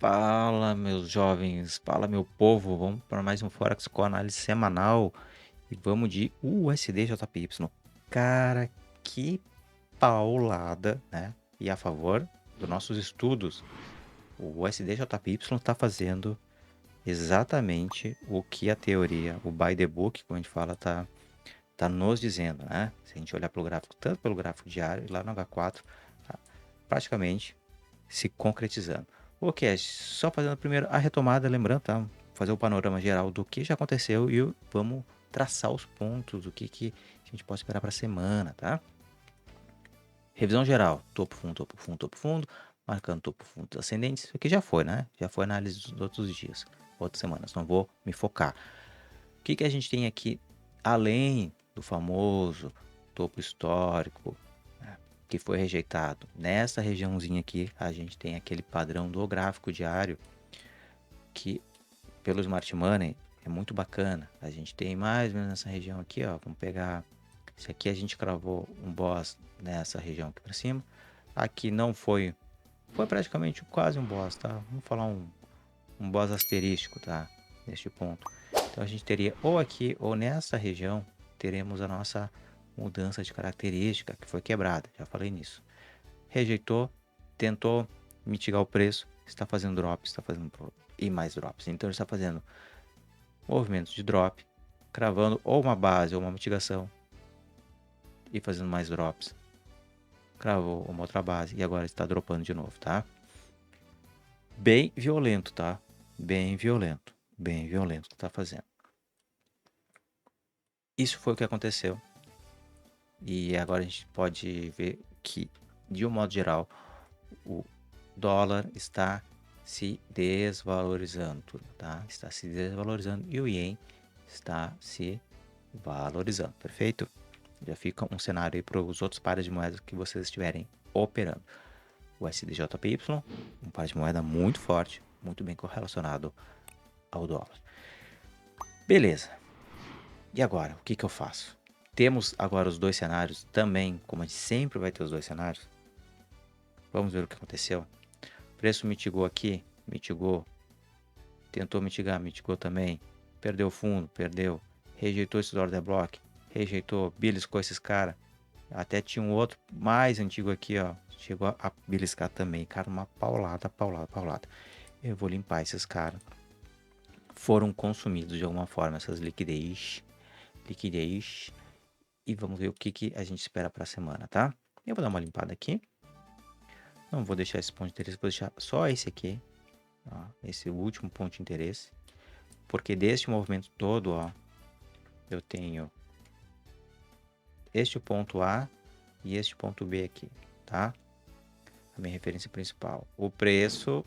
Fala, meus jovens, fala, meu povo, vamos para mais um Forex com análise semanal e vamos de USD JPY. Cara, que paulada, né? E a favor dos nossos estudos, o USD JPY está fazendo exatamente o que a teoria, o by the book, como a gente fala, tá nos dizendo, né? Se a gente olhar pelo gráfico, tanto pelo gráfico diário e lá no H4, tá praticamente se concretizando. Ok, só fazendo primeiro a retomada, lembrando, tá? Fazer o panorama geral do que já aconteceu e vamos traçar os pontos do que a gente pode esperar para a semana, tá? Revisão geral, topo, fundo, topo, fundo, topo, fundo, marcando topo, fundo ascendentes. Isso aqui já foi, né? Já foi análise dos outros dias, outras semanas. Não vou me focar. O que a gente tem aqui, além do famoso topo histórico, né, que foi rejeitado? Nessa regiãozinha aqui, a gente tem aquele padrão do gráfico diário, que pelo Smart Money é muito bacana. A gente tem mais ou menos nessa região aqui, ó. Vamos pegar. Esse aqui a gente cravou um boss nessa região aqui para cima. Aqui não foi. Foi praticamente quase um boss, tá? Vamos falar um boss asterístico, tá? Neste ponto. Então a gente teria ou aqui ou nessa região teremos a nossa mudança de característica que foi quebrada. Já falei nisso. Rejeitou, tentou mitigar o preço, está fazendo drops, está fazendo e mais drops. Então ele está fazendo movimentos de drop, cravando ou uma base ou uma mitigação e fazendo mais drops. Cravou uma outra base e agora está dropando de novo, tá? Bem violento, tá? Bem violento. Bem violento que tá fazendo. Isso foi o que aconteceu. E agora a gente pode ver que, de um modo geral, o dólar está se desvalorizando, tá? Está se desvalorizando e o ien está se valorizando, perfeito? Já fica um cenário aí para os outros pares de moedas que vocês estiverem operando. O SDJPY, um par de moeda muito forte, muito bem correlacionado ao dólar. Beleza. E agora, o que eu faço? Temos agora os dois cenários também, como a gente sempre vai ter os dois cenários. Vamos ver o que aconteceu. O preço mitigou aqui, mitigou. Tentou mitigar, mitigou também. Perdeu fundo, perdeu. Rejeitou esse order block, rejeitou, beliscou esses caras. Até tinha um outro mais antigo aqui, ó. Chegou a beliscar também. Cara, uma paulada, paulada, paulada. Eu vou limpar esses caras. Foram consumidos de alguma forma essas liquidez. Liquidez. E vamos ver o que a gente espera para a semana, tá? Eu vou dar uma limpada aqui. Não vou deixar esse ponto de interesse, vou deixar só esse aqui. Ó, esse último ponto de interesse. Porque deste movimento todo, ó, eu tenho este ponto A e este ponto B aqui, tá? A minha referência principal. O preço,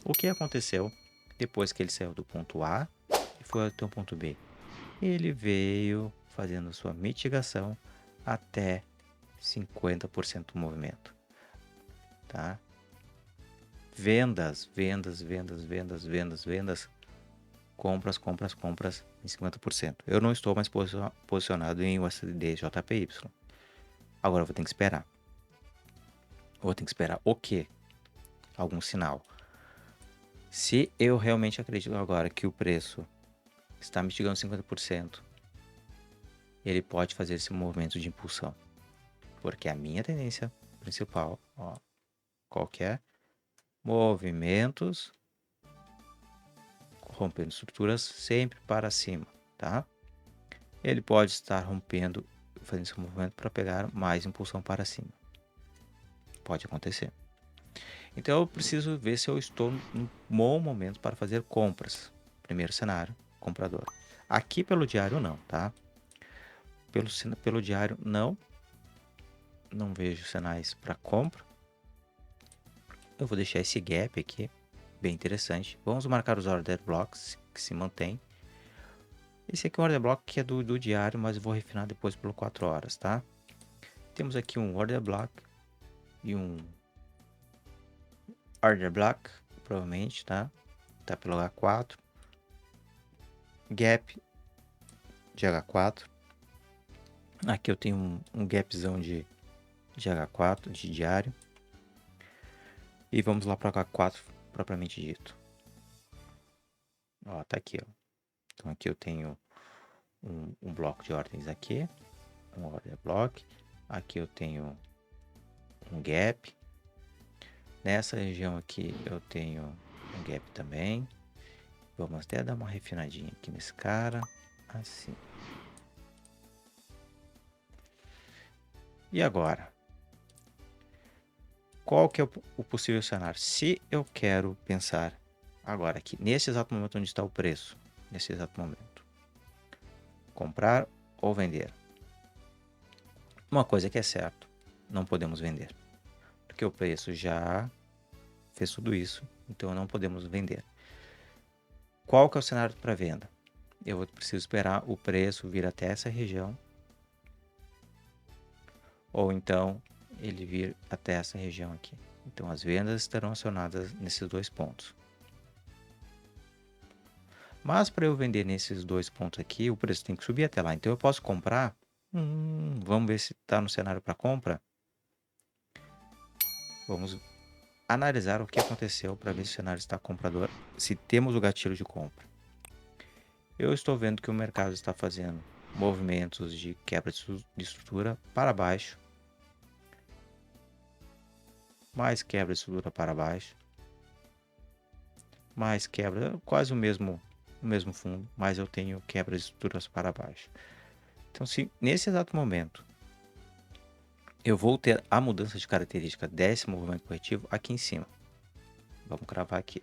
o que aconteceu depois que ele saiu do ponto A e foi até o ponto B? Ele veio fazendo sua mitigação até 50% do movimento, tá? Vendas, vendas, vendas, vendas, vendas, vendas, compras, compras, compras em 50%. Eu não estou mais posicionado em USD JPY. Agora eu vou ter que esperar. Vou ter que esperar o quê? Algum sinal. Se eu realmente acredito agora que o preço está mitigando 50%, ele pode fazer esse movimento de impulsão. Porque a minha tendência principal, ó, qualquer movimentos rompendo estruturas sempre para cima, tá? Ele pode estar rompendo, fazendo esse movimento para pegar mais impulsão para cima. Pode acontecer. Então eu preciso ver se eu estou no bom momento para fazer compras. Primeiro cenário, comprador. Aqui pelo diário não, tá? Pelo diário não vejo sinais para compra. Eu vou deixar esse gap aqui, bem interessante. Vamos marcar os order blocks que se mantém. Esse aqui é um order block que é do diário, mas eu vou refinar depois pelo 4 horas, tá? Temos aqui um order block e um order block, provavelmente, tá? Tá pelo H4. Gap de H4. Aqui eu tenho um gapzão de H4, de diário. E vamos lá para H4 propriamente dito. Ó, tá aqui, ó. Então aqui eu tenho um bloco de ordens aqui, um order block. Aqui eu tenho um gap. Nessa região aqui eu tenho um gap também. Vamos até dar uma refinadinha aqui nesse cara, assim. E agora? Qual que é o possível cenário? Se eu quero pensar agora aqui, nesse exato momento onde está o preço, nesse exato momento, comprar ou vender? Uma coisa que é certo, não podemos vender, porque o preço já fez tudo isso, então não podemos vender. Qual que é o cenário para venda? Eu preciso esperar o preço vir até essa região, ou então ele vir até essa região aqui. Então as vendas estarão acionadas nesses dois pontos. Mas para eu vender nesses dois pontos aqui, o preço tem que subir até lá. Então eu posso comprar. Vamos ver se está no cenário para compra. Vamos analisar o que aconteceu para ver se o cenário está comprador, se temos o gatilho de compra. Eu estou vendo que o mercado está fazendo movimentos de quebra de estrutura para baixo, mais quebra de estrutura para baixo, mais quebra, quase o mesmo fundo, mas eu tenho quebra de estruturas para baixo. Então, se nesse exato momento eu vou ter a mudança de característica desse movimento corretivo aqui em cima, vamos cravar aqui,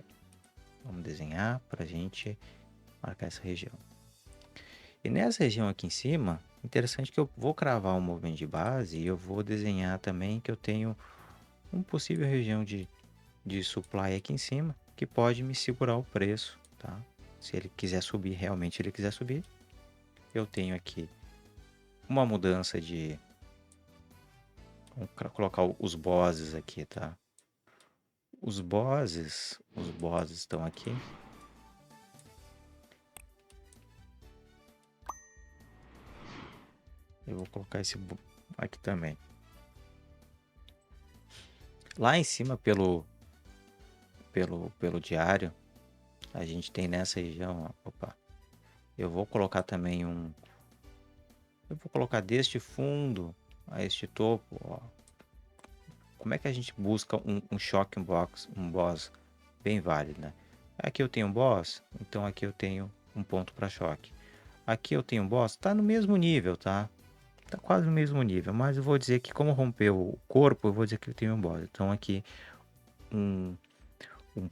vamos desenhar para a gente marcar essa região. E nessa região aqui em cima, interessante que eu vou cravar um movimento de base e eu vou desenhar também que eu tenho uma possível região de supply aqui em cima que pode me segurar o preço, tá? Se ele quiser subir, realmente ele quiser subir, eu tenho aqui uma mudança de... Vamos colocar os bosses aqui, tá? Os bosses estão aqui. Eu vou colocar esse aqui também. Lá em cima, pelo diário, a gente tem nessa região, ó, opa, eu vou colocar também eu vou colocar deste fundo a este topo, ó. Como é que a gente busca um choque, um boss bem válido, né? Aqui eu tenho um boss, então aqui eu tenho um ponto para choque. Aqui eu tenho um boss, tá no mesmo nível, tá? Tá quase no mesmo nível, mas eu vou dizer que como rompeu o corpo, eu vou dizer que eu tenho um boss. Então aqui um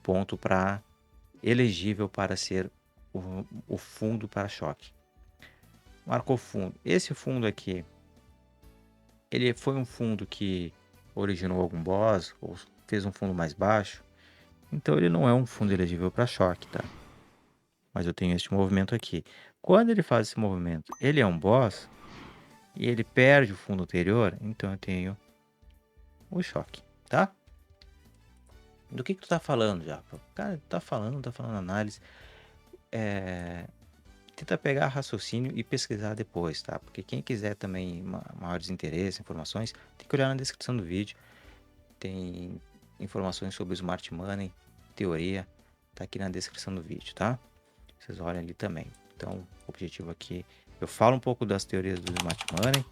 ponto para elegível para ser o fundo para choque. Marcou fundo. Esse fundo aqui, ele foi um fundo que originou algum boss ou fez um fundo mais baixo. Então ele não é um fundo elegível para choque, tá? Mas eu tenho este movimento aqui. Quando ele faz esse movimento, ele é um boss e ele perde o fundo anterior, então eu tenho o choque, tá? Do que tu tá falando já? Cara, tá falando análise. Tenta pegar raciocínio e pesquisar depois, tá? Porque quem quiser também maiores interesses, informações, tem que olhar na descrição do vídeo. Tem informações sobre o Smart Money, teoria, tá aqui na descrição do vídeo, tá? Vocês olhem ali também. Então, o objetivo aqui, eu falo um pouco das teorias do Smart Money,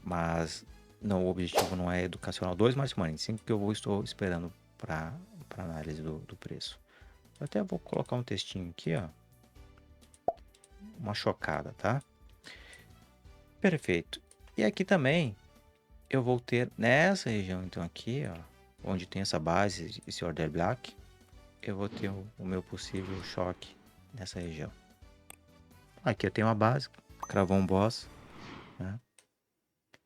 mas não, o objetivo não é educacional do Smart Money, sim que eu estou esperando para análise do preço. Eu até vou colocar um textinho aqui, ó. Uma chocada, tá? Perfeito. E aqui também eu vou ter nessa região, então aqui, ó, onde tem essa base, esse order block, eu vou ter o meu possível choque nessa região. Aqui eu tenho uma base, cravou um boss, né?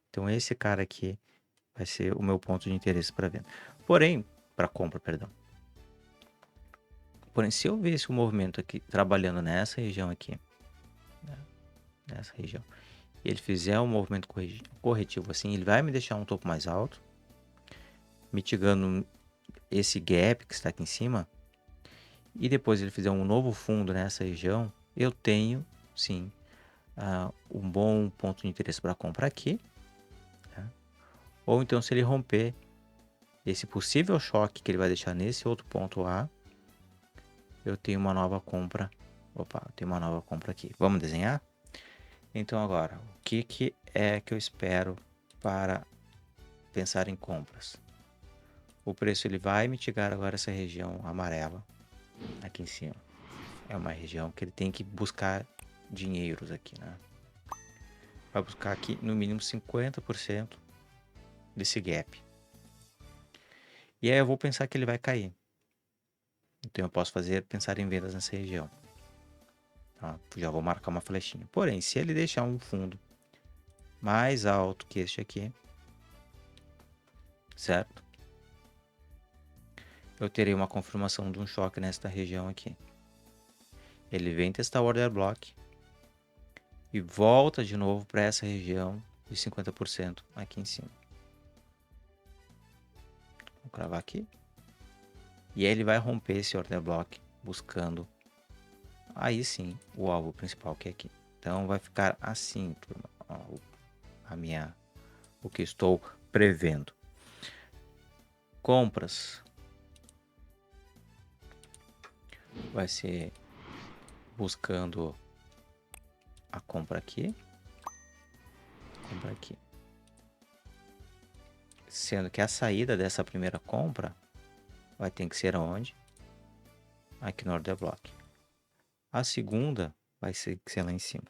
Então esse cara aqui vai ser o meu ponto de interesse para venda. Porém, para compra, perdão. Porém, se eu ver esse movimento aqui trabalhando nessa região aqui, né? Nessa região, e ele fizer um movimento corretivo assim, ele vai me deixar um topo mais alto, mitigando esse gap que está aqui em cima, e depois ele fizer um novo fundo nessa região, eu tenho sim um bom ponto de interesse para comprar aqui, né? Ou então se ele romper esse possível choque que ele vai deixar nesse outro ponto A, eu tenho uma nova compra. Opa, eu tenho uma nova compra aqui. Vamos desenhar? Então agora, o que é que eu espero para pensar em compras? O preço ele vai mitigar agora essa região amarela aqui em cima. É uma região que ele tem que buscar dinheiros aqui, né? Vai buscar aqui no mínimo 50% desse gap. E aí eu vou pensar que ele vai cair. Então eu posso pensar em vendas nessa região. Tá? Já vou marcar uma flechinha. Porém, se ele deixar um fundo mais alto que este aqui, certo? Eu terei uma confirmação de um choque nesta região aqui. Ele vem testar o order block e volta de novo para essa região de 50% aqui em cima. Vou cravar aqui. E aí ele vai romper esse order block buscando aí sim o alvo principal que é aqui. Então vai ficar assim, turma, o que estou prevendo. Compras vai ser buscando a compra aqui, sendo que a saída dessa primeira compra vai ter que ser onde? Aqui no order block. A segunda vai ser lá em cima.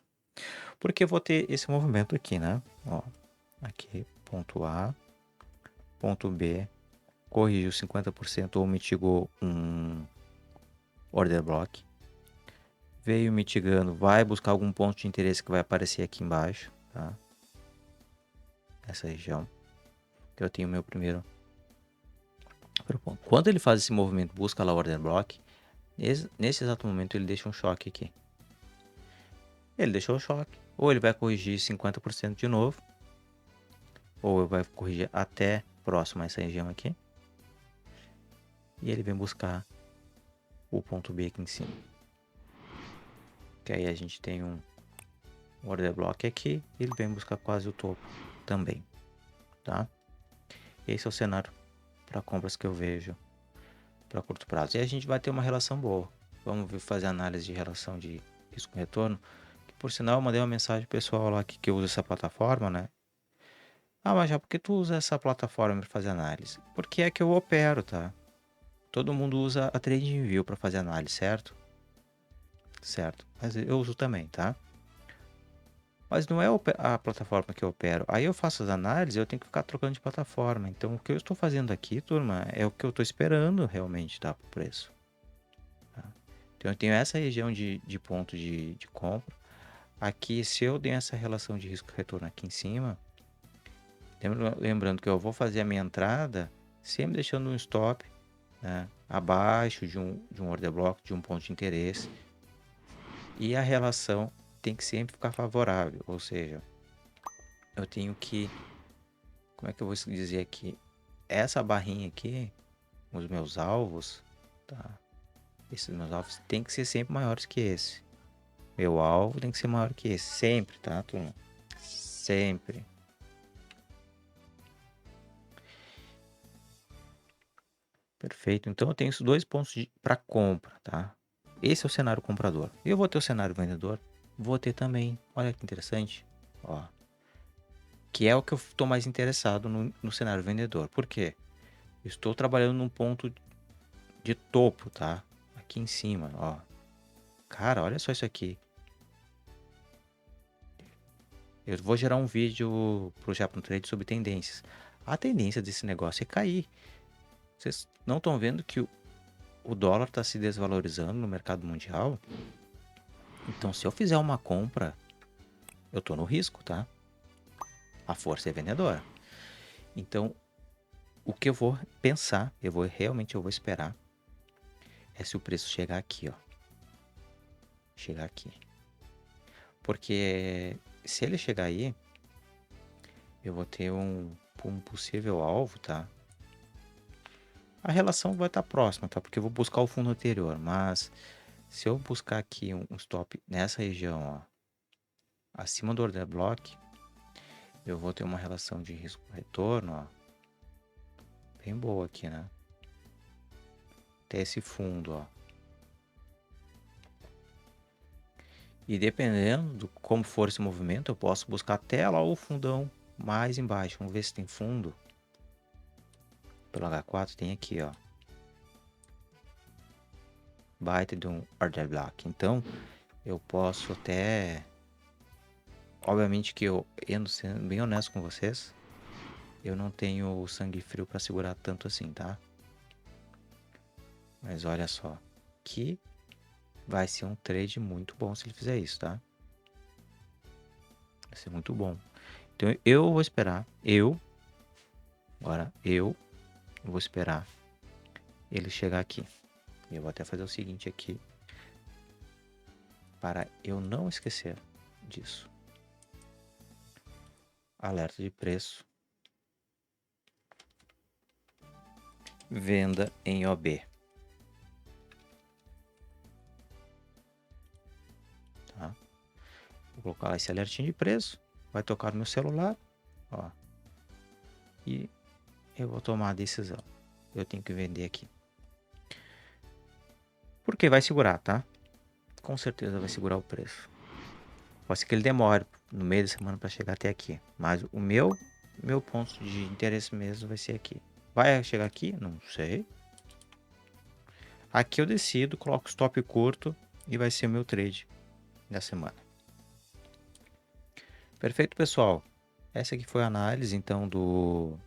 Porque eu vou ter esse movimento aqui, né? Ó, aqui, ponto A, ponto B, corrigiu 50% ou mitigou um order block. Veio mitigando, vai buscar algum ponto de interesse que vai aparecer aqui embaixo, tá? Essa região. Que eu tenho o meu primeiro ponto. Quando ele faz esse movimento, busca lá o order block, nesse exato momento ele deixa um choque aqui. Ele deixou o choque. Ou ele vai corrigir 50% de novo, ou ele vai corrigir até próximo a essa região aqui. E ele vem buscar o ponto B aqui em cima. Que aí a gente tem um order block aqui, e ele vem buscar quase o topo também, tá? Esse é o cenário para compras que eu vejo para curto prazo. E a gente vai ter uma relação boa. Vamos fazer análise de relação de risco-retorno. Que por sinal eu mandei uma mensagem pessoal lá que usa essa plataforma, né? Ah, mas já por que tu usa essa plataforma para fazer análise? Porque é que eu opero, tá? Todo mundo usa a TradingView para fazer análise, certo? Certo. Mas eu uso também, tá? Mas não é a plataforma que eu opero. Aí eu faço as análises, eu tenho que ficar trocando de plataforma. Então o que eu estou fazendo aqui, turma, é o que eu estou esperando realmente, tá? Pro preço. Tá? Então eu tenho essa região de ponto de compra. Aqui, se eu der essa relação de risco-retorno aqui em cima, lembrando que eu vou fazer a minha entrada sempre deixando um stop, né, abaixo de um order block, de um ponto de interesse. E a relação tem que sempre ficar favorável, ou seja, eu tenho que, como é que eu vou dizer aqui? Essa barrinha aqui, os meus alvos, tá? Esses meus alvos tem que ser sempre maiores que esse. Meu alvo tem que ser maior que esse, sempre, tá, turma? Sempre. Perfeito. Então eu tenho esses dois pontos para compra, tá? Esse é o cenário comprador. Eu vou ter o cenário vendedor, vou ter também, olha que interessante, ó, que é o que eu estou mais interessado no cenário vendedor. Por quê? Eu estou trabalhando num ponto de topo, tá? Aqui em cima, ó. Cara, olha só isso aqui. Eu vou gerar um vídeo pro Japão Trade sobre tendências. A tendência desse negócio é cair. Vocês não estão vendo que o dólar está se desvalorizando no mercado mundial? Então, se eu fizer uma compra, eu tô no risco, tá? A força é vendedora. Então, o que eu vou pensar, eu vou esperar, é se o preço chegar aqui, ó. Chegar aqui. Porque se ele chegar aí, eu vou ter um possível alvo, tá? A relação vai estar próxima, tá? Porque eu vou buscar o fundo anterior, mas se eu buscar aqui um stop nessa região, ó, acima do order block, eu vou ter uma relação de risco-retorno, ó, bem boa aqui, né? Tem esse fundo, ó. E dependendo do como for esse movimento, eu posso buscar até lá o fundão mais embaixo. Vamos ver se tem fundo. Pelo H4 tem aqui, ó. Baita de um order block. Então, eu posso até... Obviamente que eu, sendo bem honesto com vocês, eu não tenho sangue frio para segurar tanto assim, tá? Mas olha só, que vai ser um trade muito bom se ele fizer isso, tá? Vai ser muito bom. Então eu vou esperar, agora eu vou esperar ele chegar aqui. Eu vou até fazer o seguinte aqui, para eu não esquecer disso. Alerta de preço. Venda em OB. Tá? Vou colocar lá esse alertinho de preço. Vai tocar no meu celular. Ó. E eu vou tomar a decisão. Eu tenho que vender aqui. Porque vai segurar, tá? Com certeza vai segurar o preço. Pode ser que ele demore no meio da semana para chegar até aqui. Mas o meu ponto de interesse mesmo vai ser aqui. Vai chegar aqui? Não sei. Aqui eu decido, coloco stop curto e vai ser o meu trade da semana. Perfeito, pessoal. Essa aqui foi a análise, então, do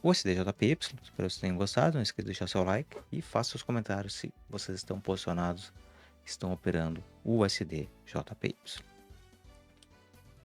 USDJPY. Espero que vocês tenham gostado. Não esqueça de deixar seu like e faça seus comentários se vocês estão posicionados, estão operando o USDJPY.